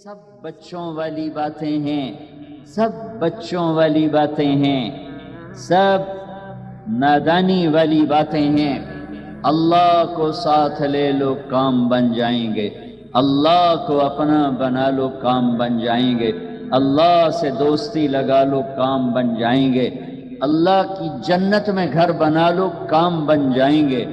سب بچوں والی باتیں ہیں، سب بچوں والی باتیں ہیں، سب نادانی والی باتیں ہیں۔ اللہ کو ساتھ لے لو کام بن جائیں گے، اللہ کو اپنا بنا لو کام بن جائیں گے، اللہ سے دوستی لگا لو کام بن جائیں گے، اللہ کی جنت میں گھر بنا لو کام بن جائیں گے،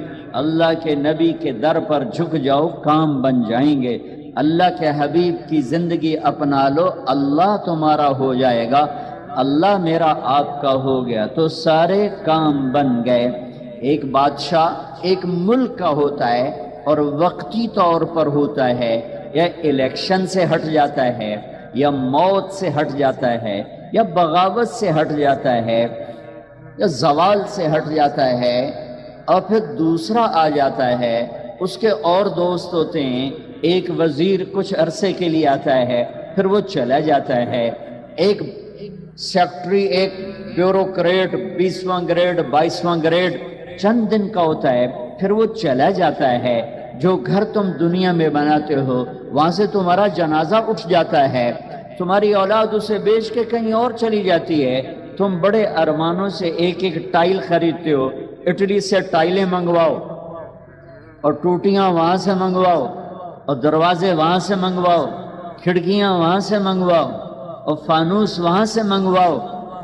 اللہ کے نبی کے در پر جھک جاؤ کام بن جائیں گے، اللہ کے حبیب کی زندگی اپنا لو اللہ تمہارا ہو جائے گا، اللہ میرا آپ کا ہو گیا تو سارے کام بن گئے۔ ایک بادشاہ ایک ملک کا ہوتا ہے اور وقتی طور پر ہوتا ہے، یا الیکشن سے ہٹ جاتا ہے، یا موت سے ہٹ جاتا ہے، یا بغاوت سے ہٹ جاتا ہے، یا زوال سے ہٹ جاتا ہے، اور پھر دوسرا آ جاتا ہے، اس کے اور دوست ہوتے ہیں، ایک وزیر کچھ عرصے کے لیے آتا ہے پھر وہ چلا جاتا ہے، ایک سیکٹری، ایک بیوروکریٹ 20واں گریڈ 22واں گریڈ چند دن کا ہوتا ہے پھر وہ چلا جاتا ہے۔ جو گھر تم دنیا میں بناتے ہو وہاں سے تمہارا جنازہ اٹھ جاتا ہے، تمہاری اولاد اسے بیچ کے کہیں اور چلی جاتی ہے، تم بڑے ارمانوں سے ایک ایک ٹائل خریدتے ہو، اٹلی سے ٹائلیں منگواؤ اور ٹوٹیاں وہاں سے منگواؤ اور دروازے وہاں سے منگواؤ، کھڑکیاں وہاں سے منگواؤ اور فانوس وہاں سے منگواؤ،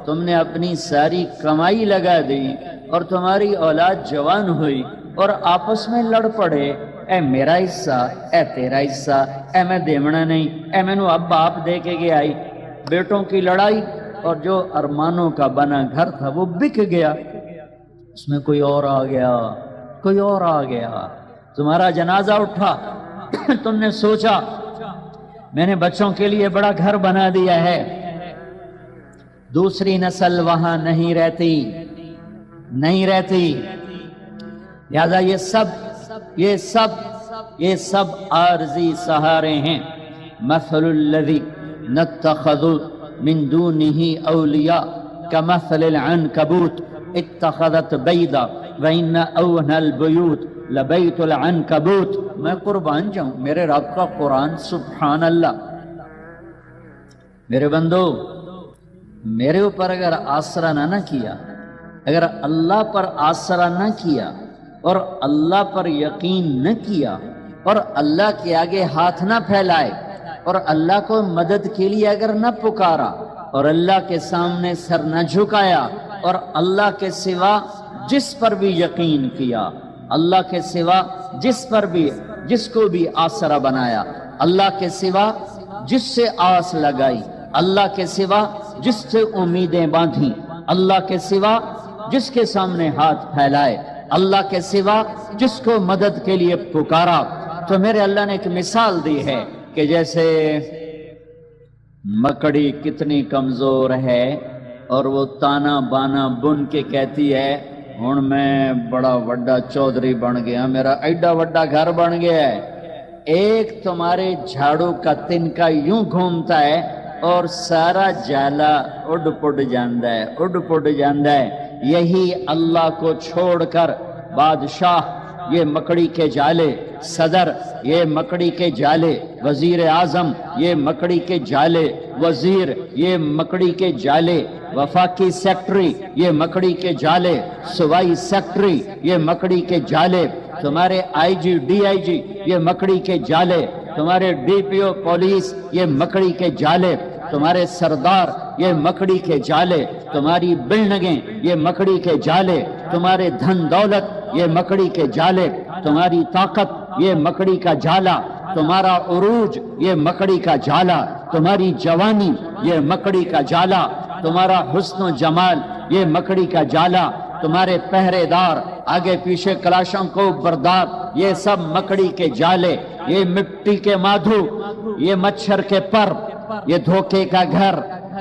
تم نے اپنی ساری کمائی لگا دی اور تمہاری اولاد جوان ہوئی اور آپس میں لڑ پڑے، اے میرا حصہ، اے تیرا حصہ، اے میں دیمنا نہیں، اے میں نو اب باپ دے کے گیا آئی، بیٹوں کی لڑائی، اور جو ارمانوں کا بنا گھر تھا وہ بک گیا، اس میں کوئی اور آ گیا، کوئی اور آ گیا، تمہارا جنازہ اٹھا، تم نے سوچا میں نے بچوں کے لیے بڑا گھر بنا دیا ہے، دوسری نسل وہاں نہیں رہتی، نہیں رہتی، لہذا یہ سب عارضی سہارے ہیں۔ مثل الذی نتخذوا من دونہ اولیاء کمثل العنکبوت اتخذت بیدا وان اوہن البیوت لبیت العنکبوت۔ میں قربان جاؤں میرے رب کا قرآن، سبحان اللہ۔ میرے بندو، میرے اوپر اگر آسرا نہ کیا، اگر اللہ پر آسرا نہ کیا اور اللہ پر یقین نہ کیا اور اللہ کے آگے ہاتھ نہ پھیلائے اور اللہ کو مدد کے لیے اگر نہ پکارا اور اللہ کے سامنے سر نہ جھکایا اور اللہ کے سوا جس پر بھی یقین کیا، اللہ کے سوا جس کو بھی آسرا بنایا، اللہ کے سوا جس سے آس لگائی، اللہ کے سوا جس سے امیدیں باندھی، اللہ کے سوا جس کے سامنے ہاتھ پھیلائے، اللہ کے سوا جس کو مدد کے لیے پکارا، تو میرے اللہ نے ایک مثال دی ہے کہ جیسے مکڑی کتنی کمزور ہے اور وہ تانا بانا بن کے کہتی ہے ہن میں بڑا وڈا چودھری بن گیا، میرا ایڈا وڈا گھر بن گیا ہے، ایک تمہارے جھاڑو کا تنکا یوں گھومتا ہے اور سارا جالا اڈ پڈ جاندہ ہے۔ یہی اللہ کو چھوڑ کر بادشاہ یہ مکڑی کے جالے، صدر یہ مکڑی کے جالے، وزیر اعظم یہ مکڑی کے جالے، وزیر یہ مکڑی کے جالے، وفاقی سیکٹری یہ مکڑی کے جالے، صوبائی سیکٹری یہ مکڑی کے جالے، تمہارے آئی جی ڈی آئی جی یہ مکڑی کے جالے، تمہارے ڈی پی او پولیس یہ مکڑی کے جالے، تمہارے سردار یہ مکڑی کے جالے، تمہاری بلڈنگیں یہ مکڑی کے جالے، تمہارے دھن دولت یہ مکڑی کے جالے، تمہاری طاقت یہ مکڑی کا جالا، تمہارا عروج یہ مکڑی کا جالا، تمہاری جوانی یہ مکڑی کا جالا، تمہارا حسن و جمال یہ مکڑی کا جالا، تمہارے پہرے دار، آگے پیچھے کلاشوں کو بردار، یہ سب مکڑی کے جالے، یہ مٹی کے مادھو، یہ مچھر کے پر، یہ دھوکے کا گھر،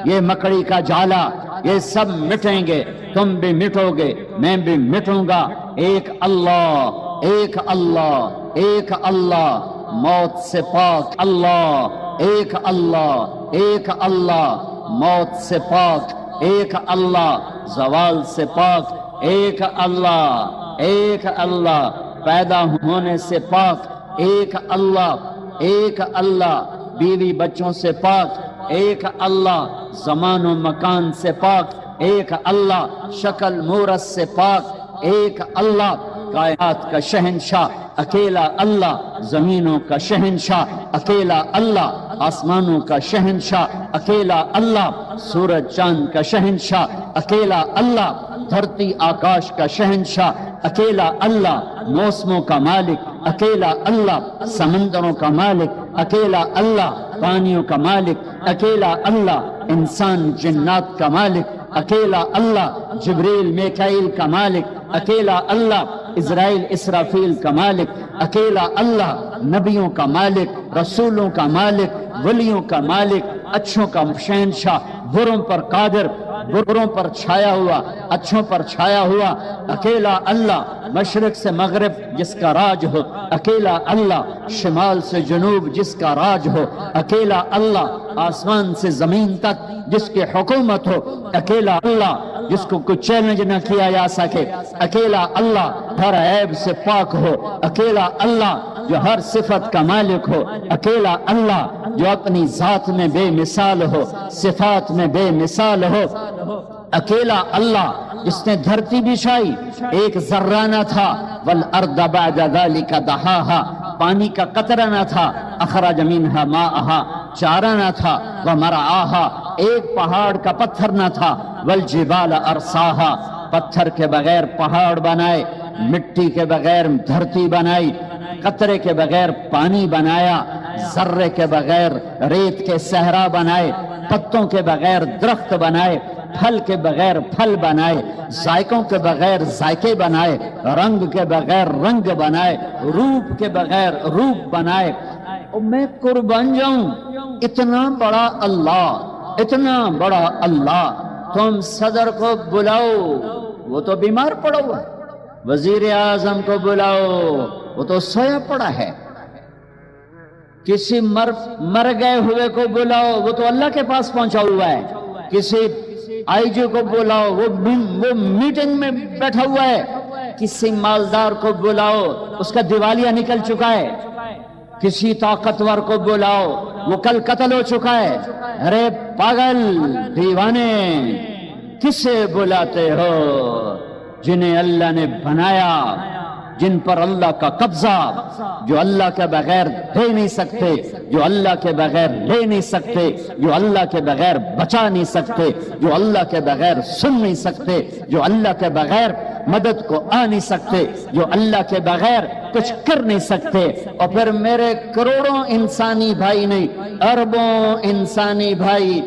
یہ مکڑی کا جالا، یہ سب مٹیں گے، تم بھی مٹو گے، میں بھی مٹوں گا، ایک اللہ، ایک اللہ، ایک اللہ، موت سے پاک اللہ، ایک اللہ، ایک اللہ، موت سے پاک ایک اللہ، زوال سے پاک ایک اللہ، ایک اللہ، پیدا ہونے سے پاک ایک اللہ، ایک اللہ، بیوی بچوں سے پاک ایک اللہ، زمان و مکان سے پاک ایک اللہ، شکل مورت سے پاک ایک اللہ، کائنات کا شہنشاہ اکیلا اللہ، زمینوں کا شہنشاہ اکیلا اللہ، آسمانوں کا شہنشاہ اکیلا اللہ، سورج چاند کا شہنشاہ اکیلا اللہ، دھرتی آکاش کا شہنشاہ اکیلا اللہ، موسموں کا مالک اکیلا اللہ، سمندروں کا مالک اکیلا اللہ، پانیوں کا مالک اکیلا اللہ، انسان جنات کا مالک اکیلا اللہ، جبریل میکائیل کا مالک اکیلا اللہ، اسرائیل اسرافیل کا مالک اکیلا اللہ، نبیوں کا مالک، رسولوں کا مالک، ولیوں کا مالک، اچھوں کا شہنشاہ، بروں پر قادر، بروں پر چھایا ہوا، اچھوں پر چھایا ہوا اکیلا اللہ، مشرق سے مغرب جس کا راج ہو اکیلا اللہ، شمال سے جنوب جس کا راج ہو اکیلا اللہ، آسمان سے زمین تک جس کی حکومت ہو اکیلا اللہ، جس کو کوئی چیلنج نہ کیا جا سکے اکیلا اللہ، ہر عیب سے پاک ہو اکیلا اللہ، جو ہر صفت کا مالک ہو اکیلا اللہ، جو اپنی ذات میں بے مثال ہو، صفات میں بے مثال ہو اکیلا اللہ، جس نے دھرتی بچھائی ایک ذرہ نہ تھا، والارض بعد ذلك دحاها، پانی کا قطرہ نہ تھا، اخرج منها ماءها، چارہ نہ تھا، ومرعاها، ایک پہاڑ کا پتھر نہ تھا، والجبال ارساها، پتھر کے بغیر پہاڑ بنائے، مٹی کے بغیر دھرتی بنائی، قطرے کے بغیر پانی بنایا، ذرے کے بغیر ریت کے صحرا بنائے، پتوں کے بغیر درخت بنائے، پھل کے بغیر پھل بنائے، ذائقوں کے بغیر ذائقے بنائے، رنگ کے بغیر رنگ بنائے، روپ کے بغیر روپ بنائے۔ اور میں قربان جاؤں، اتنا بڑا اللہ، اتنا بڑا اللہ، تم صدر کو بلاؤ، وہ تو بیمار پڑا ہوا ہے، وزیر اعظم کو بلاؤ، وہ تو سویا پڑا ہے، کسی مر گئے ہوئے کو بلاؤ، وہ تو اللہ کے پاس پہنچا ہوا ہے، کسی آئی جی کو بلاؤ، وہ میٹنگ میں بیٹھا ہوا ہے، کسی مالدار کو بلاؤ، اس کا دیوالیہ نکل چکا ہے، کسی طاقتور کو بلاؤ، وہ کل قتل ہو چکا ہے، ارے پاگل دیوانے، کسے بلاتے ہو؟ جنہیں اللہ نے بنایا، جن پر اللہ کا قبضہ، جو اللہ کے بغیر دے نہیں سکتے، جو اللہ کے بغیر لے نہیں سکتے، جو اللہ کے بغیر بچا نہیں سکتے، جو اللہ کے بغیر سن نہیں سکتے، جو اللہ کے بغیر مدد کو آ نہیں سکتے، جو اللہ کے بغیر کچھ کر نہیں سکتے۔ اور پھر میرے کروڑوں انسانی بھائی نہیں، اربوں انسانی بھائی،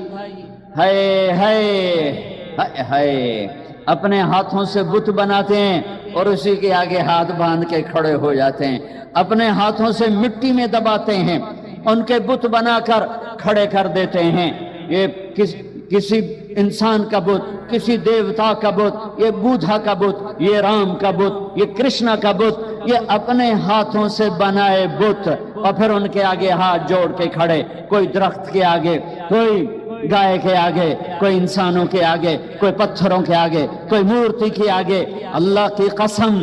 ہائے ہائے ہائے ہائے، اپنے ہاتھوں سے بت بناتے ہیں اور اسی کے آگے ہاتھ باندھ کے کھڑے ہو جاتے ہیں، اپنے ہاتھوں سے مٹی میں دباتے ہیں، ان کے بت بنا کر کھڑے کر دیتے ہیں۔ یہ کسی انسان کا بت، کسی دیوتا کا بت، یہ بودھا کا بت، یہ رام کا بت، یہ کرشنا کا بت، یہ اپنے ہاتھوں سے بنائے بت، اور پھر ان کے آگے ہاتھ جوڑ کے کھڑے، کوئی درخت کے آگے، کوئی گائے کے آگے، کوئی انسانوں کے آگے، کوئی پتھروں کے آگے، کوئی مورتی کے آگے۔ اللہ کی قسم،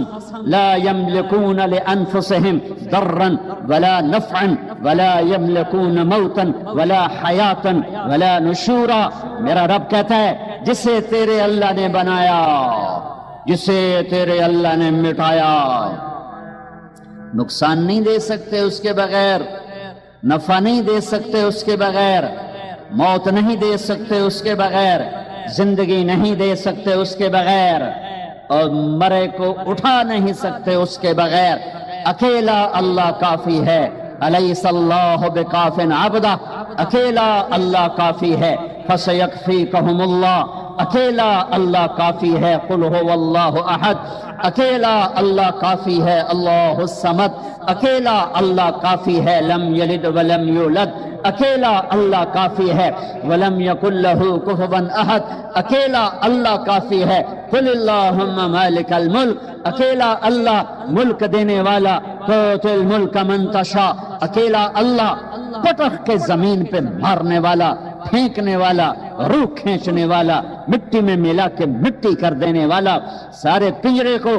لا یملکون لانفسہم ضرا ولا نفعا ولا یملکون موتا ولا حیاتا ولا نشورا۔ میرا رب کہتا ہے جسے تیرے اللہ نے بنایا، جسے تیرے اللہ نے مٹایا، نقصان نہیں دے سکتے اس کے بغیر، نفع نہیں دے سکتے اس کے بغیر، موت نہیں دے سکتے اس کے بغیر، زندگی نہیں دے سکتے اس کے بغیر، اور مرے کو اٹھا نہیں سکتے اس کے بغیر۔ اکیلا اللہ کافی ہے۔ الیس اللہ بکاف عبدہ، اکیلا اللہ کافی ہے۔ فسیکفیکہم اللہ، اکیلا اللہ کافی ہے۔ قل هو اللہ احد، اکیلا اللہ کافی ہے۔ اللہ الصمد، اکیلا اللہ کافی ہے۔ لم یلد ولم یولد، اکیلا اللہ کافی ہے۔ ولم یکن لہ کفوا احد، اکیلا اللہ کافی ہے۔ قل اللہم مالک الملک، اکیلا اللہ ملک دینے والا۔ تؤتی الملک من تشاء، اکیلا اللہ پٹخ کے زمین پہ مارنے والا، پھینکنے والا، روح کھینچنے والا، مٹی میں ملا کے مٹی کر دینے والا، سارے پنجرے کو،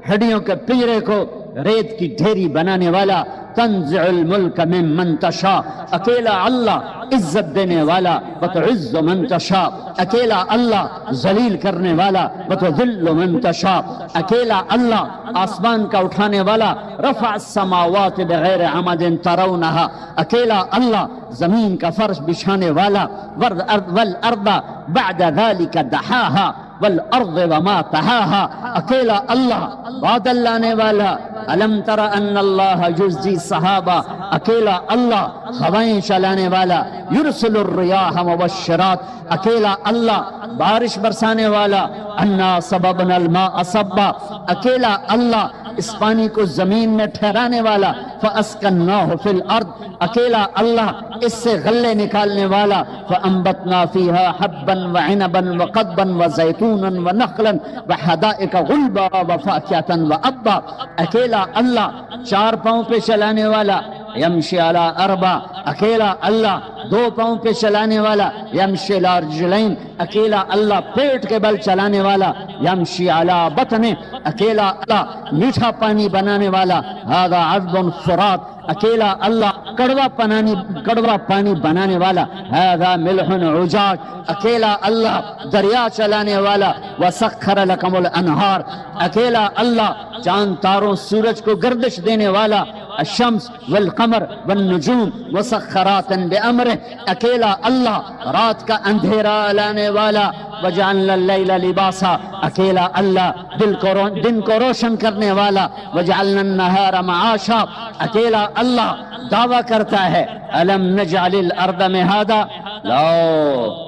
ہڈیوں کے پنجرے کو ریت کی ڈھیری بنانے والا، تنزع الملک ممن تشاء، اکیلا اللہ عزت دینے والا، وتعز من تشاء، اکیلا اللہ ذلیل کرنے والا، وتذل من تشاء، اکیلا اللہ آسمان کا اٹھانے والا، رفع السماوات بغیر عمد ترونها، اکیلا اللہ زمین کا فرش بچھانے والا، والارض بعد ذلك دحاها والارض وما طحاها، اکیلا اللہ بادل لانے والا، الم تر ان اللہ یجزی السحابہ، اکیلا اللہ ہوائیں چلانے والا، یرسل الریاح مبشرات، اکیلا اللہ بارش برسانے والا، انا سببنا الماء صبا، اکیلا اللہ اس پانی کو زمین میں ٹھہرانے والا، فاسکناہ فی الارض، اکیلا اللہ اس سے غلے نکالنے والا، فانبتنا فیہا حبا وعنبا وقضبا وزیتونا ونخلا وحدائق غلبا وفاکہتا وابا، اکیلا اللہ چار پاؤں پہ چلانے والا، یمشی علی اربع، اکیلا اللہ دو پاؤں پہ چلانے والا، یمشی علی رجلین، اکیلا اللہ پیٹ کے بل چلانے والا، یمشی علی بطن، اکیلا اللہ میٹھا پانی بنانے والا، ھذا عذب فرات، اکیلا اللہ کڑوا پانی بنانے والا، ھذا ملح عجاج، اکیلا اللہ دریا چلانے والا، وسخر لکم الانہار، اکیلا اللہ چاند تاروں سورج کو گردش دینے والا، الشمس والقمر والنجوم مسخرات بامرہ، اکیلا اللہ رات کا اندھیرا لانے والا، وجعلنا اللیل لباسا، اکیلا اللہ دن کو روشن کرنے والا، وجعلنا النہار معاشا، اکیلا اللہ دعویٰ کرتا ہے الم نجعل الارض مہادا، لاؤ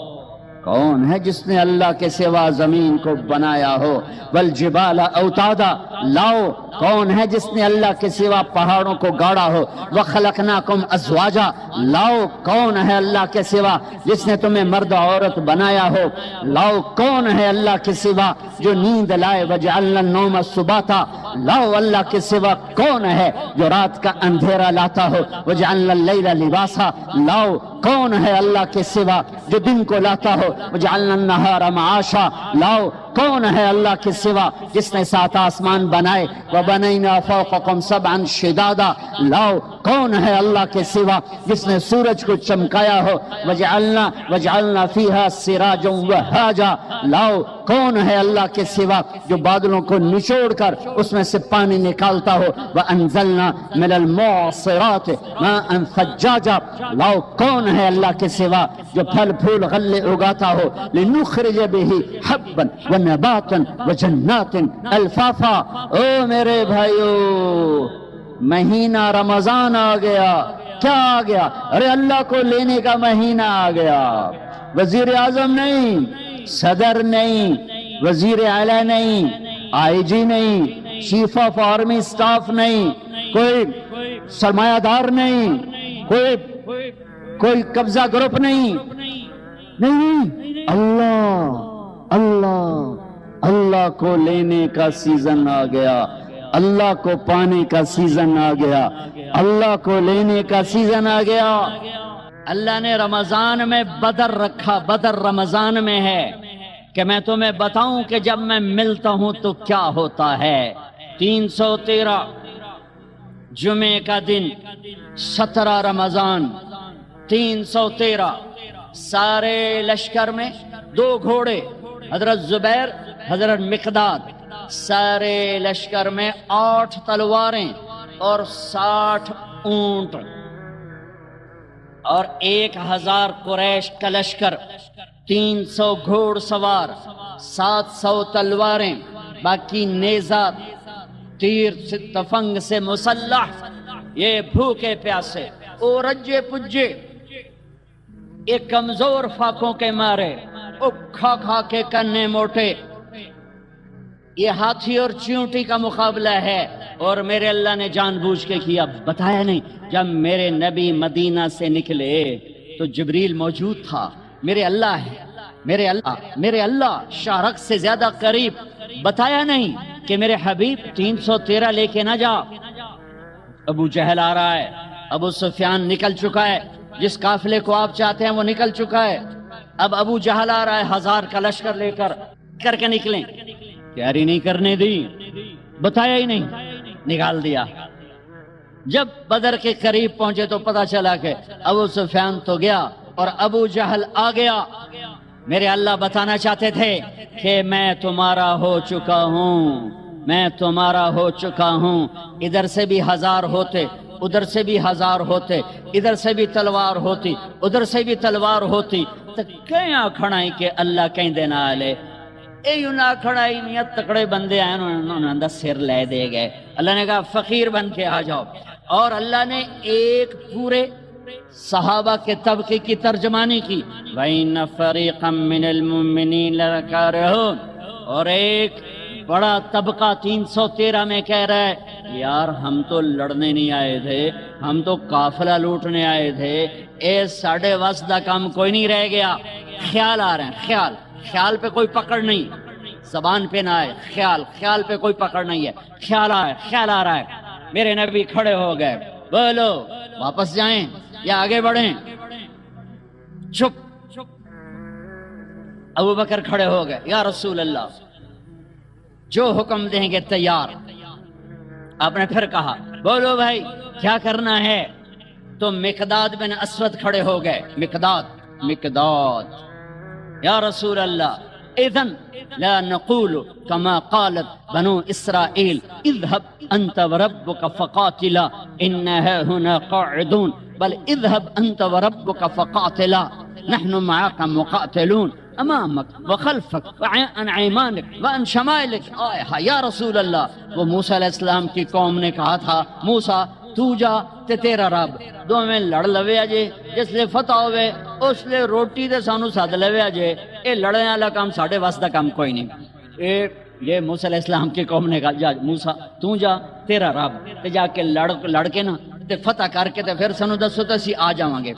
کون ہے جس نے اللہ کے سوا زمین کو بنایا ہو، والجبال اوتادا، لاؤ کون ہے جس نے اللہ کے سوا پہاڑوں کو گاڑا ہو، وخلقناکم ازواجا، لاؤ کون ہے اللہ کے سوا جس نے تمہیں مرد عورت بنایا ہو، لاؤ کون ہے اللہ کے سوا جو نیند لائے، وجعلنا النوم سباتا، لاؤ اللہ کے سوا کون ہے جو رات کا اندھیرا لاتا ہو، وجعلنا اللیل لباسا، لاؤ کون ہے اللہ کے سوا جو دن کو لاتا ہو، وجعلنا النہار معاشا، لاؤ کون ہے اللہ کے سوا جس نے سات آسمان بنائے، وبنینا فوقکم سبعا شدادا، لاؤ کون ہے اللہ کے سوا جس نے سورج کو چمکایا ہو، وجعلنا فیہا سراجا وہاجا، لاؤ کون ہے اللہ کے سوا جو بادلوں کو نچوڑ کر اس میں سے پانی نکالتا ہو، وانزلنا من المعصرات ماء ثجاجا، لاؤ کون ہے اللہ کے سوا جو پھل پھول غلے اگاتا ہو، لنخرج به حبا ونباتا وجنات الفافا، او میرے بھائیو مہینہ رمضان آ گیا، کیا آ گیا؟ ارے اللہ کو لینے کا مہینہ آ گیا، وزیر اعظم نہیں، صدر نہیں، وزیر اعلیٰ نہیں، آئی جی نہیں، چیف آف آرمی سٹاف نہیں، کوئی سرمایہ دار نہیں، کوئی قبضہ گروپ نہیں، اللہ اللہ اللہ کو لینے کا سیزن آ گیا، اللہ کو پانے کا سیزن آ گیا، اللہ کو لینے کا سیزن آ گیا۔ اللہ نے رمضان میں بدر رکھا، بدر رمضان میں ہے کہ میں تمہیں بتاؤں کہ جب میں ملتا ہوں تو کیا ہوتا ہے۔ 313 جمعے کا دن 17 رمضان 313، سارے لشکر میں 2 گھوڑے، حضرت زبیر حضرت مقداد، سارے لشکر میں 8 تلواریں اور 60 اونٹ اور 1000 قریش کا لشکر، 300 گھوڑ سوار، 700 تلواریں، باقی نیزہ تیر تفنگ سے مسلح، یہ بھوکے پیاسے او رجے پجے، ایک کمزور فاقوں کے مارے، او کھا کھا کے کنے موٹے، یہ ہاتھی اور چیونٹی کا مقابلہ ہے۔ اور میرے اللہ نے جان بوجھ کے کیا، بتایا نہیں۔ جب میرے نبی مدینہ سے نکلے تو جبریل موجود تھا، میرے اللہ شارق سے زیادہ قریب، بتایا نہیں کہ میرے حبیب 313 لے کے نہ جا۔ ابو جہل آ رہا ہے، ابو سفیان نکل چکا ہے، جس قافلے کو آپ چاہتے ہیں وہ نکل چکا ہے، اب ابو جہل آ رہا ہے 1000 کا لشکر لے کر کے نکلیں، تیاری نہیں کرنے دی، بتایا ہی نہیں، نکال دیا۔ جب بدر کے قریب پہنچے تو پتا چلا کہ ابو سفیان تو گیا اور ابو جہل آ گیا۔ میرے اللہ بتانا چاہتے تھے کہ میں تمہارا ہو چکا ہوں، میں تمہارا ہو چکا ہوں۔ ادھر سے بھی 1000 ہوتے، ادھر سے بھی 1000 ہوتے، ادھر سے بھی تلوار ہوتی، ادھر سے بھی تلوار ہوتی، تو کیا کھڑائی کہ اللہ کہیں دینا آلے ایو نہ کھڑائی میاں تکڑے بندے آئے انہوں نے اندر سر لے دے گئے۔ اللہ نے کہا فقیر بن کے آ جاؤ، اور اللہ نے ایک پورے صحابہ کے طبقے کی ترجمانی کی، وَإِنَّ فَرِيقًا مِّنَ الْمُؤْمِنِينَ لَكَارِهُونَ، اور ایک بڑا طبقہ 313 میں کہہ رہا ہے یار ہم تو لڑنے نہیں آئے تھے، ہم تو قافلہ لوٹنے آئے تھے، اے ساڑھے وس دا کام کوئی نہیں رہ گیا۔ خیال آ رہے ہیں، خیال پہ کوئی پکڑ نہیں، زبان پہ نہ آئے، خیال پہ کوئی پکڑ نہیں ہے، خیال آ رہا ہے۔ میرے نبی کھڑے ہو گئے، بولو واپس جائیں یا آگے بڑھیں؟ چپ۔ ابو بکر کھڑے ہو گئے، یا رسول اللہ جو حکم دیں گے تیار۔ آپ نے پھر کہا بولو بھائی کیا کرنا ہے؟ تو مقداد بن اسود کھڑے ہو گئے، مقداد یا رسول اللہ اذن لا نقول كما قالت بنو اسرائيل اذهب انت وربك فقاتلا انها هنا قاعدون بل اذهب انت وربك فقاتلا نحن معك مقاتلون امامك وخلفك وعن ايمانك وعن شمائلك۔ یا رسول اللہ، وہ موسیٰ علیہ السلام کی قوم نے کہا تھا موسیٰ تو جا تے تیرا رب دو میں لڑ لوے اجے، جس لے فتح ہوئے اس لے روٹی دے سانو ساتھ لوے اجے، اے لڑنے والا کام ساڑھے واسطہ کام کوئی نہیں۔ یہ موسیٰ علیہ السلام کی قوم نے کہا جا موسیٰ تو جا تیرا رب تے جا کے لڑ کے نا تے فتح کر کے تے پھر سانو دسو تے اسی آ جاواں گے۔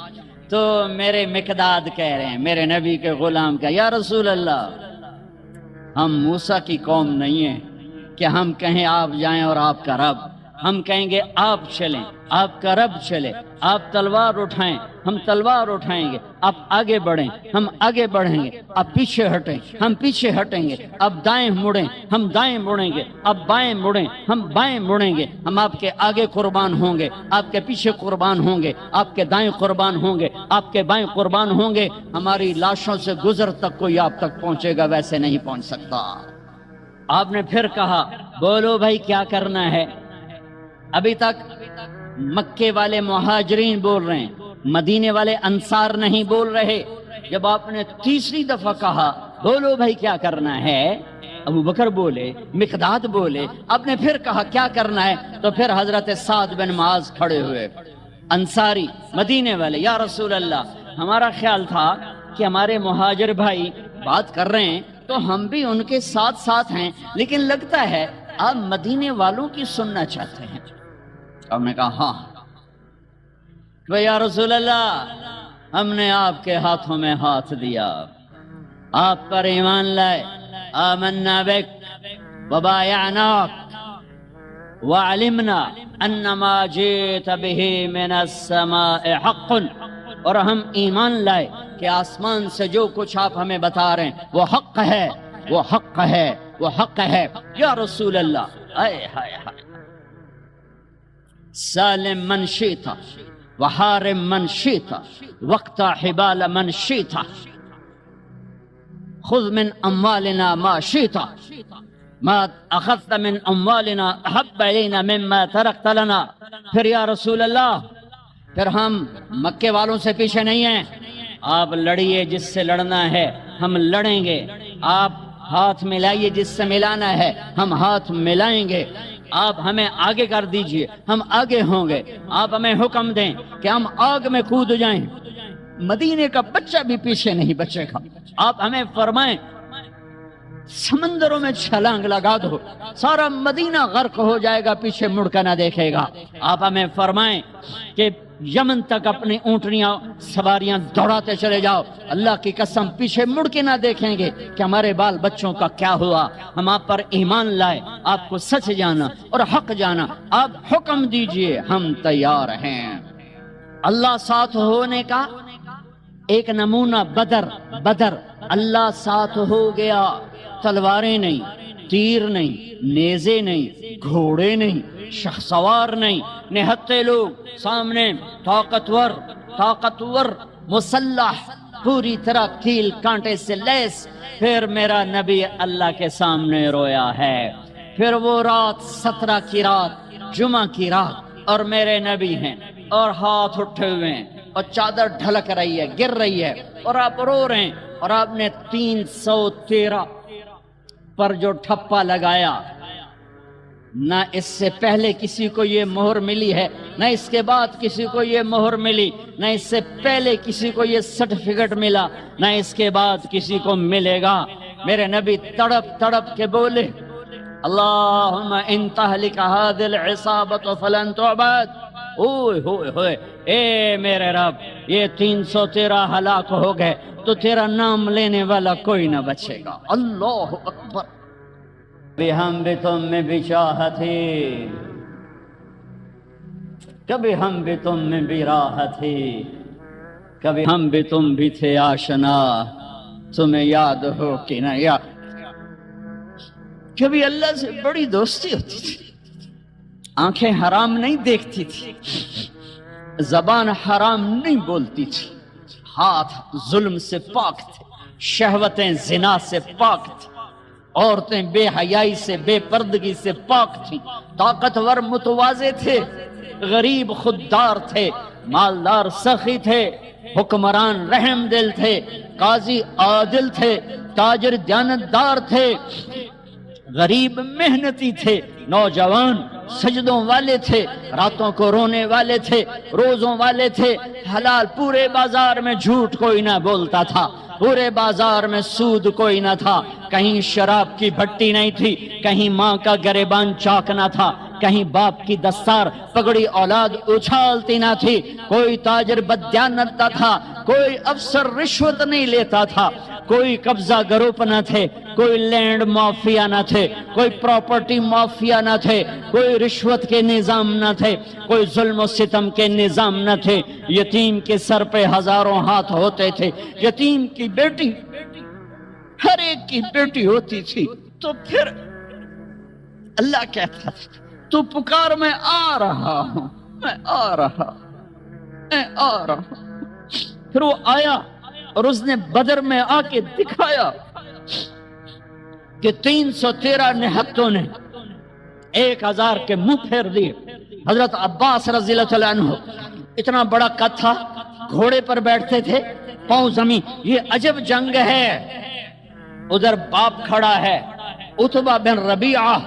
تو میرے مقداد کہہ رہے ہیں، میرے نبی کے غلام کا، یا رسول اللہ ہم موسیٰ کی قوم نہیں ہیں کہ ہم کہیں آپ جائیں اور آپ کا رب، ہم کہیں گے آپ چلیں، آپ کا رب چلے، آپ تلوار اٹھائیں ہم تلوار اٹھائیں گے، آپ آگے بڑھیں ہم آگے بڑھیں گے، آپ پیچھے ہٹیں ہم پیچھے ہٹیں گے، آپ دائیں مڑیں ہم دائیں مڑیں گے، آپ بائیں مڑیں ہم بائیں مڑیں گے، ہم آپ کے آگے قربان ہوں گے، آپ کے پیچھے قربان ہوں گے، آپ کے دائیں قربان ہوں گے، آپ کے بائیں قربان ہوں گے، ہماری لاشوں سے گزر تک کوئی آپ تک پہنچے گا ویسے نہیں پہنچ سکتا۔ آپ نے پھر کہا بولو بھائی کیا کرنا ہے؟ ابھی تک مکے والے مہاجرین بول رہے ہیں، مدینے والے انصار نہیں بول رہے۔ جب آپ نے تیسری دفعہ کہا بولو بھائی کیا کرنا ہے، ابو بکر بولے، مقداد بولے، آپ نے پھر کہا کیا کرنا ہے، تو پھر حضرت سعد بن معاذ کھڑے ہوئے، انصاری مدینے والے، یا رسول اللہ ہمارا خیال تھا کہ ہمارے مہاجر بھائی بات کر رہے ہیں تو ہم بھی ان کے ساتھ ساتھ ہیں، لیکن لگتا ہے آپ مدینے والوں کی سننا چاہتے ہیں۔ ہم نے کہا ہاں یا رسول اللہ ہم نے آپ کے ہاتھوں میں ہاتھ دیا، آپ پر ایمان لائے، آمنا بک وبایعناک وعلمنا ان ما جئت به من السماء حق، اور ہم ایمان لائے کہ آسمان سے جو کچھ آپ ہمیں بتا رہے ہیں وہ حق ہے، وہ حق ہے، وہ حق ہے۔ یا رسول اللہ اے ہائے ہائے، سالم من شئت وحارم من شئت واقطع حبال من شئت خذ من اموالنا ما شئت ما اخذت من اموالنا احب الینا مما ترکت لنا۔ پھر یا رسول اللہ پھر ہم مکے والوں سے پیچھے نہیں ہیں، آپ لڑیے جس سے لڑنا ہے ہم لڑیں گے، آپ ہاتھ ملائیے جس سے ملانا ہے ہم ہاتھ ملائیں گے، آپ ہمیں آگے کر دیجئے ہم آگے ہوں گے، آپ ہمیں حکم دیں کہ ہم آگ میں کود جائیں، مدینے کا بچہ بھی پیچھے نہیں بچے گا، آپ ہمیں فرمائیں سمندروں میں چھلانگ لگا دو، سارا مدینہ غرق ہو جائے گا، پیچھے مڑ کر نہ دیکھے گا، آپ ہمیں فرمائیں کہ یمن تک اپنی اونٹنیاں سواریاں دوڑاتے چلے جاؤ، اللہ کی قسم پیچھے مڑ کے نہ دیکھیں گے کہ ہمارے بال بچوں کا کیا ہوا، ہم آپ پر ایمان لائے، آپ کو سچ جانا اور حق جانا، آپ حکم دیجئے ہم تیار ہیں۔ اللہ ساتھ ہونے کا ایک نمونہ بدر اللہ ساتھ ہو گیا، تلواریں نہیں، تیر نہیں، نیزے نہیں، گھوڑے نہیں، شخسوار نہیں، نہتے لوگ سامنے طاقتور مسلح پوری طرح کیل کانٹے سے لیس. پھر میرا نبی اللہ کے سامنے رویا ہے. پھر وہ رات 17 کی رات، جمعہ کی رات، اور میرے نبی ہیں اور ہاتھ اٹھے ہوئے ہیں اور چادر ڈھلک رہی ہے، گر رہی ہے، اور آپ رو رہے ہیں. اور آپ نے 313 پر جو ٹھپا لگایا، نہ اس سے پہلے کسی کو یہ مہر ملی ہے، نہ اس کے بعد کسی کو یہ مہر ملی، نہ اس سے پہلے کسی کو یہ سرٹیفکیٹ ملا، نہ اس کے بعد کسی کو ملے گا. میرے نبی تڑپ تڑپ کے بولے، اللہم ان تہلک ہذہ العصابۃ فلن تعبد. اوئے ہوئے ہوئے، اے میرے رب، یہ 313 ہلاک ہو گئے تو تیرا نام لینے والا کوئی نہ بچے گا. اللہ اکبر. کبھی ہم بھی تم میں بھی چاہتے، کبھی ہم بھی تم میں بھی راحت تھی، کبھی ہم بھی تم بھی تھے آشنا، تمہیں یاد ہو کہ نہ یاد. کبھی اللہ سے بڑی دوستی ہوتی تھی، آنکھیں حرام نہیں دیکھتی تھی، زبان حرام نہیں بولتی تھی، ہاتھ ظلم سے پاک تھے، شہوتیں زنا سے پاک تھی، عورتیں بے حیائی سے، بے پردگی سے پاک تھیں، طاقتور متواضع تھے، غریب خوددار تھے، مالدار سخی تھے، حکمران رحم دل تھے، قاضی عادل تھے، تاجر دیانتدار تھے، غریب محنتی تھے، نوجوان سجدوں والے تھے، راتوں کو رونے والے تھے، روزوں والے تھے، حلال. پورے بازار میں جھوٹ کوئی نہ بولتا تھا، پورے بازار میں سود کوئی نہ تھا، کہیں شراب کی بھٹی نہیں تھی، کہیں ماں کا گریبان چاک نہ تھا، کہیں باپ کی دستار پگڑی اولاد اچھالتی نہ تھی، کوئی تاجر بددیانت نہ تھا، کوئی افسر رشوت نہیں لیتا تھا، کوئی قبضہ گروپ نہ تھے، کوئی لینڈ مافیا نہ تھے، کوئی پراپرٹی مافیا نہ تھے، کوئی رشوت کے نظام نہ تھے، کوئی ظلم و ستم کے نظام نہ تھے. یتیم کے سر پہ ہزاروں ہاتھ ہوتے تھے، یتیم کی بیٹی ہر ایک کی بیٹی ہوتی تھی. تو پھر اللہ کہتا تھا تو پکار، میں آ رہا ہوں، میں آ رہا ہوں، میں آ رہا ہوں. پھر وہ آیا اور اس نے بدر میں آ کے دکھایا کہ 313 نہتوں نے 1000 کے منہ پھیر دیے. حضرت عباس رضی اللہ تعالیٰ عنہ، اتنا بڑا قد تھا، گھوڑے پر بیٹھتے تھے، پاؤں زمین. یہ عجب جنگ ہے. ادھر باپ کھڑا ہے عتبہ بن ربیعہ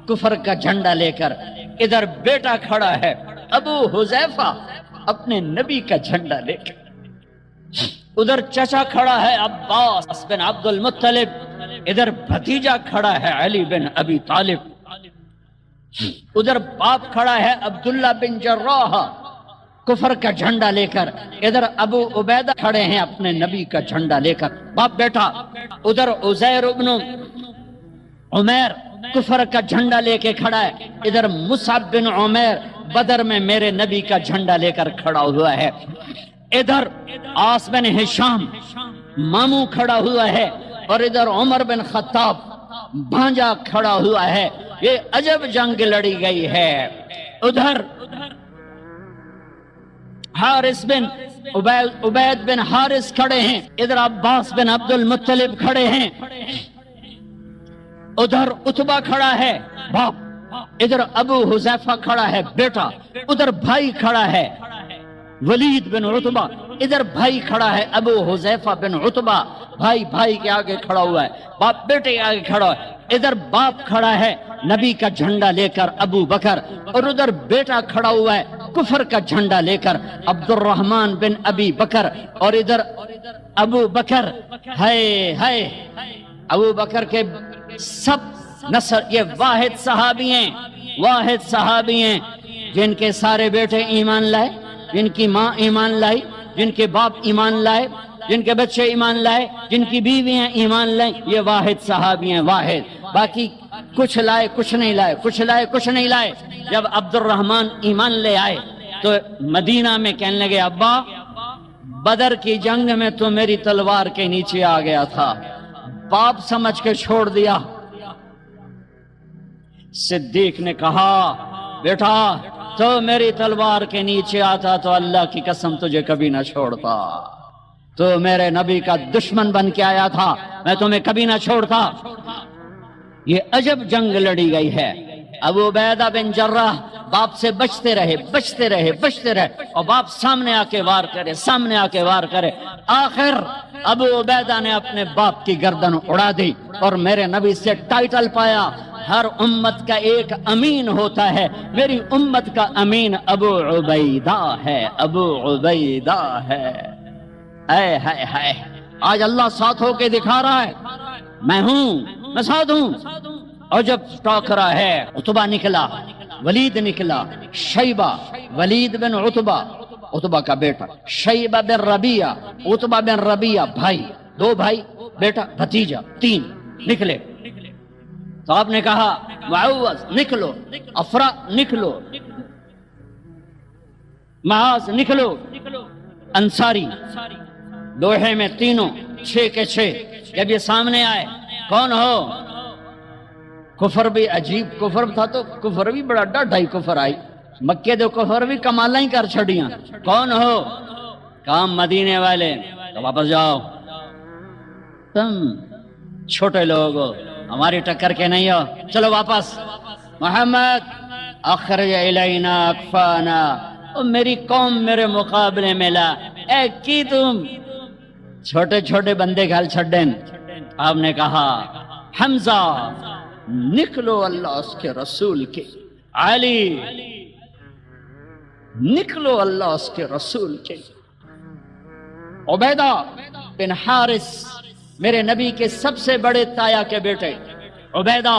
کفر کا جھنڈا لے کر، ادھر بیٹا کھڑا ہے ابو حذیفہ اپنے نبی کا جھنڈا لے کر، ادھر چچا کھڑا ہے عباس بن عبد المطلب، ادھر بھتیجا کھڑا ہے علی بن ابی طالب، ادھر باپ کھڑا ہے عبداللہ بن جراح کفر کا جھنڈا لے کر، ادھر ابو عبیدہ کھڑے ہیں اپنے نبی کا جھنڈا لے کر، باپ بیٹا. ادھر عزیر ابن عمیر کفر کا جھنڈا لے کے کھڑا ہے، ادھر مصعب بن عمیر بدر میں میرے نبی کا جھنڈا لے کر کھڑا ہوا ہے، ادھر عاص بن ہشام ماموں کھڑا ہوا ہے، اور ادھر عمر بن خطاب بھانجا کھڑا ہوا ہے. یہ عجب جنگ لڑی گئی ہے. ادھر حارث بن عبید بن حارث کھڑے ہیں، ادھر عباس بن عبد المطلب کھڑے ہیں، ادھر عتبہ کھڑا ہے باپ، ادھر ابو حذیفہ کھڑا ہے بیٹا، ادھر بھائی کھڑا ہے ولید بن عتبہ، ادھر بھائی کھڑا ہے ابو حذیفہ بن عتبہ. بھائی بھائی کے آگے کھڑا ہوا ہے، باپ بیٹے کے آگے کھڑا ہے، ادھر باپ کھڑا ہے نبی کا جھنڈا لے کر ابو بکر، اور ادھر بیٹا کھڑا ہوا ہے کفر کا جھنڈا لے کر عبد الرحمن بن ابی بکر، اور ادھر ابو بکر. ہائے ہائے، ابو بکر کے سب نسل یہ واحد صحابی ہیں جن کے سارے بیٹے ایمان لائے، جن کی ماں ایمان لائی، جن کے باپ ایمان لائے، جن کے بچے ایمان لائے، جن کی بیویاں ایمان لائیں. یہ واحد صحابی ہیں، واحد. باقی کچھ لائے کچھ نہیں لائے، کچھ لائے کچھ نہیں لائے. جب عبد الرحمن ایمان لے آئے تو مدینہ میں کہنے لگے ابا بدر کی جنگ میں تو میری تلوار کے نیچے آ گیا تھا، باپ سمجھ کے چھوڑ دیا. صدیق نے کہا بیٹا تو میری تلوار کے نیچے آتا تو اللہ کی قسم تجھے کبھی نہ چھوڑتا، تو میرے نبی کا دشمن بن کے آیا تھا، میں تمہیں کبھی نہ چھوڑتا۔ یہ عجب جنگ لڑی گئی ہے۔ ابو عبیدہ بن جراح باپ سے بچتے رہے اور باپ سامنے آ کے وار کرے، آخر ابو عبیدہ نے اپنے باپ کی گردن اڑا دی اور میرے نبی سے ٹائٹل پایا، ہر امت کا ایک امین ہوتا ہے، میری امت کا امین ابو عبیدہ ہے۔ اے آج اللہ ساتھ ہو کے دکھا رہا ہے، میں ساتھ ہوں۔ اور جب ٹاکرا ہے، عتبہ نکلا، ولید نکلا، شیبہ، ولید بن عتبہ کا بیٹا، شیبہ بن ربیعہ، عتبہ بن ربیعہ، بھائی، دو بھائی، بیٹا، بھتیجا، تین نکلے۔ تو آپ نے کہا معوذ نکلو، افرا نکلو، معاذ نکلو، انصاری، لوہے میں تینوں 6 کے 6۔ جب یہ سامنے آئے، کون ہو؟ کفر بھی عجیب کفر تھا، تو کفر بھی بڑا ڈاڈھائی کفر آئی، مکے دے کفر بھی کمالا ہی کر چھڑیاں۔ کون ہو؟ کام مدینے والے۔ تو واپس جاؤ، تم چھوٹے لوگ ہو، ہماری ٹکر کے نہیں ہو، چلو واپس۔ محمد اخرج الینا اکفانا، میری قوم میرے مقابلے میں لا، اے کی تم چھوٹے بندے گھل چھڑن۔ آپ نے کہا حمزہ نکلو اللہ اس کے رسول کے، علی نکلو اللہ اس کے رسول کے، عبیدہ بن حارث میرے نبی کے سب سے بڑے تایا کے بیٹے، عبیدہ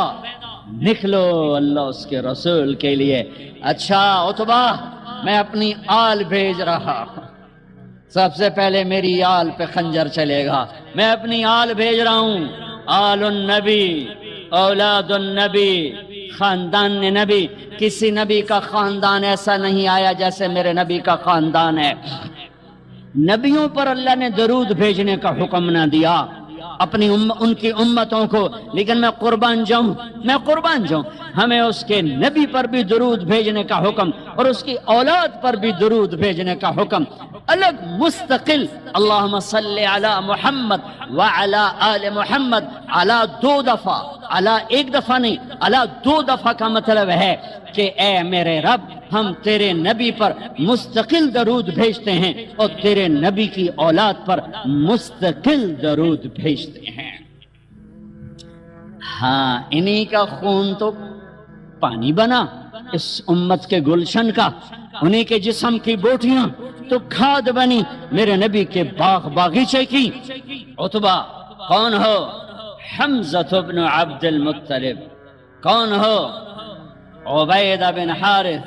نکلو اللہ اس کے رسول کے لیے۔ اچھا عتبہ، میں اپنی آل بھیج رہا ہوں، سب سے پہلے میری آل پہ خنجر چلے گا، میں اپنی آل بھیج رہا ہوں، آل النبی، اولاد النبی، خاندان نبی۔ کسی نبی کا خاندان ایسا نہیں آیا جیسے میرے نبی کا خاندان ہے۔ نبیوں پر اللہ نے درود بھیجنے کا حکم نہ دیا ان کی امتوں کو، لیکن میں قربان جاؤں ہمیں اس کے نبی پر بھی درود بھیجنے کا حکم اور اس کی اولاد پر بھی درود بھیجنے کا حکم، الگ مستقل۔ اللہم صلی علی محمد وعلی آل محمد، علی 2 دفعہ، علی 1 دفعہ نہیں، علی 2 دفعہ کا مطلب ہے کہ اے میرے رب، ہم تیرے نبی پر مستقل درود بھیجتے ہیں اور تیرے نبی کی اولاد پر مستقل درود بھیجتے ہیں۔ ہاں، انہی کا خون تو پانی بنا اس امت کے گلشن کا، انہی کے جسم کی بوٹیاں تو کھاد بنی میرے نبی کے باغیچے کی۔ عتبہ کون ہو؟ حمزہ بن عبد المطلب۔ کون ہو؟ عبیدہ بن حارث۔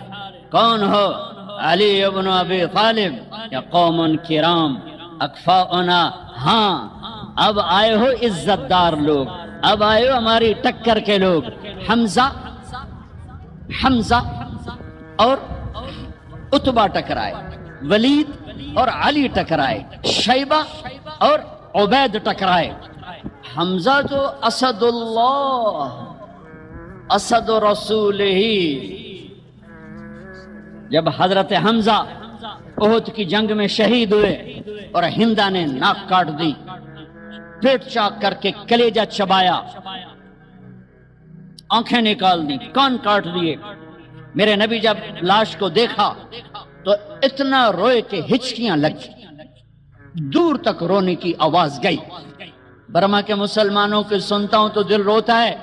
کون ہو؟ علی بن ابی طالب۔ یا قوم کرام اکفاؤنا۔ ہاں، اب آئے ہو عزت دار لوگ، اب آئے ہو ہماری ٹکر کے لوگ۔ حمزہ اور عتبہ ٹکرائے، ولید اور علی ٹکرائے، شیبہ اور عبید ٹکرائے۔ حمزہ تو اسد اللہ، اسد رسول ہی۔ جب حضرت حمزہ احد کی جنگ میں شہید ہوئے اور ہندا نے ناک کاٹ دی، پیٹ چاک کر کے کلیجہ چبایا، آنکھیں نکال دی، کان کاٹ دیے، میرے نبی جب لاش کو دیکھا تو اتنا روئے کہ ہچکیاں لگ دور تک رونے کی آواز گئی۔ برما کے مسلمانوں کو سنتا ہوں تو دل روتا ہے،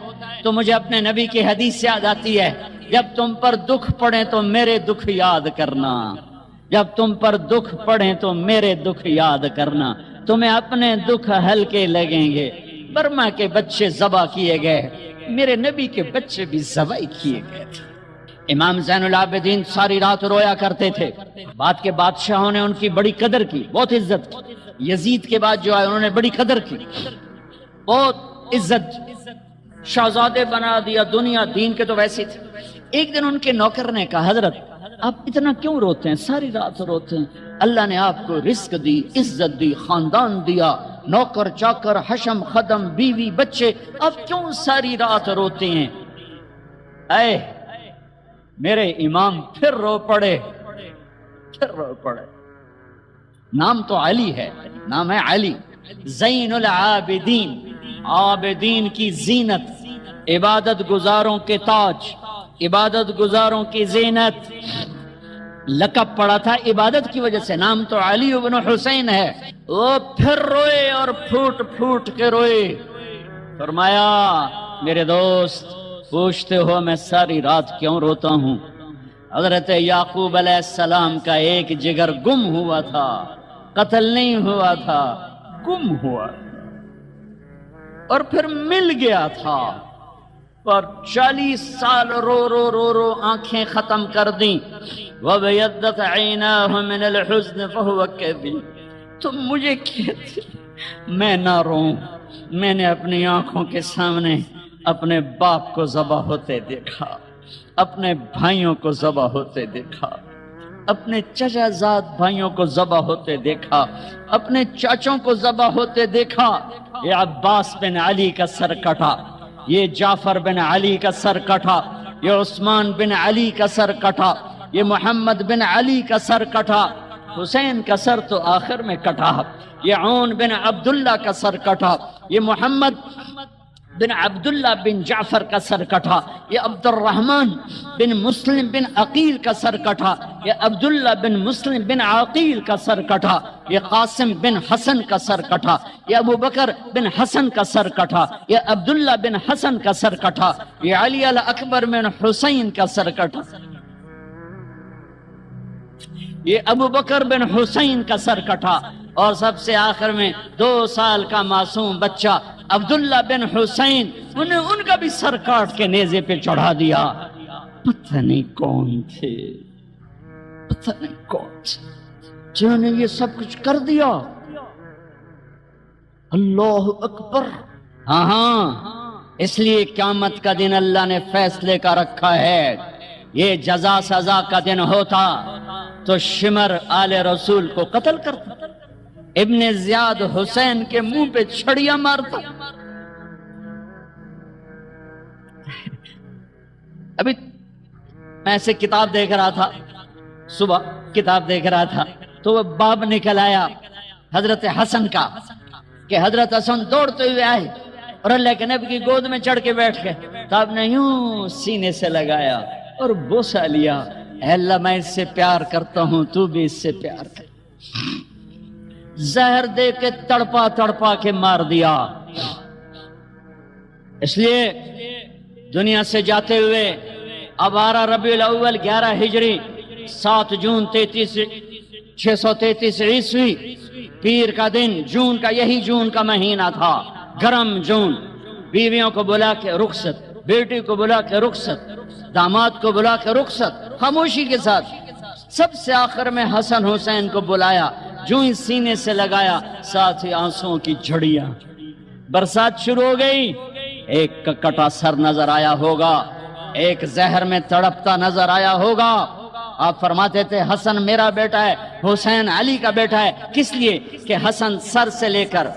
تو مجھے اپنے نبی کی حدیث یاد آتی ہے، جب تم پر دکھ پڑے تو میرے دکھ یاد کرنا، جب تم پر دکھ پڑے تو میرے دکھ یاد کرنا، تمہیں اپنے دکھ ہلکے لگیں گے۔ برما کے بچے ذبح کیے گئے، میرے نبی کے بچے بھی ذبح کیے گئے تھے۔ امام زین العابدین ساری رات رویا کرتے تھے، بعد کے بادشاہوں نے ان کی بڑی قدر کی، بہت عزت کی۔ یزید کے بعد جو آئے انہوں نے بڑی قدر کی، بہت عزت، شہزادے بنا دیا، دنیا دین کے تو ویسے تھے۔ ایک دن ان کے نوکر نے کہا، حضرت آپ اتنا کیوں روتے ہیں، ساری رات روتے ہیں؟ اللہ نے آپ کو رزق دی، عزت دی، خاندان دیا، نوکر چاکر، حشم خدم، بیوی بچے، آپ کیوں ساری رات روتے ہیں؟ اے میرے امام پھر رو پڑے، پھر رو پڑے۔ نام تو علی ہے، نام ہے علی، زین العابدین، عابدین کی زینت، عبادت گزاروں کے تاج، عبادت گزاروں کی زینت۔ لقب پڑا تھا عبادت کی وجہ سے، نام تو علی ابن حسین ہے۔ وہ پھر روئے اور پھوٹ پھوٹ کے روئے۔ فرمایا میرے دوست پوچھتے ہو میں ساری رات کیوں روتا ہوں؟ حضرت یعقوب علیہ السلام کا ایک جگر گم ہوا تھا، قتل نہیں ہوا تھا، گم ہوا اور پھر مل گیا تھا، اور 40 سال رو رو رو رو آنکھیں ختم کر دیں۔ وَبَيَضَّتْ عَيْنَاهُ مِنَ الْحُزْنِ فَهُوَ كَظِيمٌ۔ تم مجھے کہتے میں نہ روں، میں نے اپنی آنکھوں کے سامنے اپنے باپ کو ذبح ہوتے دیکھا، اپنے بھائیوں کو ذبح ہوتے دیکھا، اپنے چچا زاد بھائیوں کو ذبح ہوتے دیکھا، اپنے چاچوں کو ذبح ہوتے دیکھا۔ یہ عباس بن علی کا سر کٹا، یہ جعفر بن علی کا سر کٹا، یہ عثمان بن علی کا سر کٹا، یہ محمد بن علی کا سر کٹا، حسین کا سر تو آخر میں کٹا، یہ عون بن عبداللہ کا سر کٹا، یہ محمد بن عبداللہ بن جعفر کا سر کٹا، یہ عبد الرحمن بن مسلم بن عقیل کا سر کٹا، یہ عبداللہ بن مسلم بن عقیل کا سر کٹا، یہ قاسم بن حسن کا سر کٹا، یہ ابو بکر بن حسن کا سر کٹا، یہ عبداللہ بن حسن کا سر کٹا، یہ علی الاکبر بن حسین کا سر کٹا، یہ ابو بکر بن حسین کا سر کٹا، اور سب سے آخر میں 2 سال کا معصوم بچہ عبداللہ بن حسین، ان کا بھی سر کاٹ کے نیزے پہ چڑھا دیا۔ پتہ نہیں کون تھے، پتہ نہیں کون تھے جنہوں نے یہ سب کچھ کر دیا۔ اللہ اکبر۔ ہاں اس لیے قیامت کا دن اللہ نے فیصلے کا رکھا ہے، یہ جزا سزا کا دن ہوتا تو شمر آل رسول کو قتل کرتا، ابن زیاد حسین کے منہ پہ چھڑیاں مارتا۔ ابھی میں ایسے کتاب دیکھ رہا تھا، صبح کتاب دیکھ رہا تھا تو وہ باب نکل آیا حضرت حسن کا، کہ حضرت حسن دوڑتے ہوئے آئے اور اللہ کے نبی کی گود میں چڑھ کے بیٹھ گئے، تو آپ نے یوں سینے سے لگایا اور بوسہ لیا، اے اللہ میں اس سے پیار کرتا ہوں، تو بھی اس سے پیار کر۔ زہر دے کے تڑپا تڑپا کے مار دیا۔ اس لیے دنیا سے جاتے ہوئے اب 12 ربیع الاول 11 ہجری 7 جون 633 عیسوی پیر کا دن، جون کا، یہی جون کا مہینہ تھا، گرم جون۔ بیویوں کو بلا کے رخصت، بیٹی کو بلا کے رخصت، داماد کو بلا کے رخصت، خاموشی کے ساتھ۔ سب سے آخر میں حسن حسین کو بلایا، جو ہی سینے سے لگایا ساتھ ہی آنسوؤں کی جھڑیاں، برسات شروع ہو گئی۔ ایک کا کٹا سر نظر آیا ہوگا، ایک زہر میں تڑپتا نظر آیا ہوگا۔ آپ فرماتے تھے حسن میرا بیٹا ہے، حسین علی کا بیٹا ہے۔ کس لیے؟ کہ حسن سر سے لے کر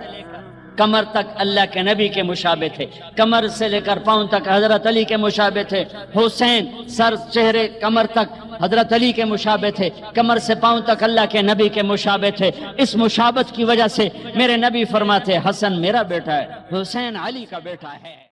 کمر تک اللہ کے نبی کے مشابہ تھے، کمر سے لے کر پاؤں تک حضرت علی کے مشابہ تھے۔ حسین سر چہرے کمر تک حضرت علی کے مشابہ تھے، کمر سے پاؤں تک اللہ کے نبی کے مشابہ تھے۔ اس مشابہت کی وجہ سے میرے نبی فرماتے حسن میرا بیٹا ہے، حسین علی کا بیٹا ہے۔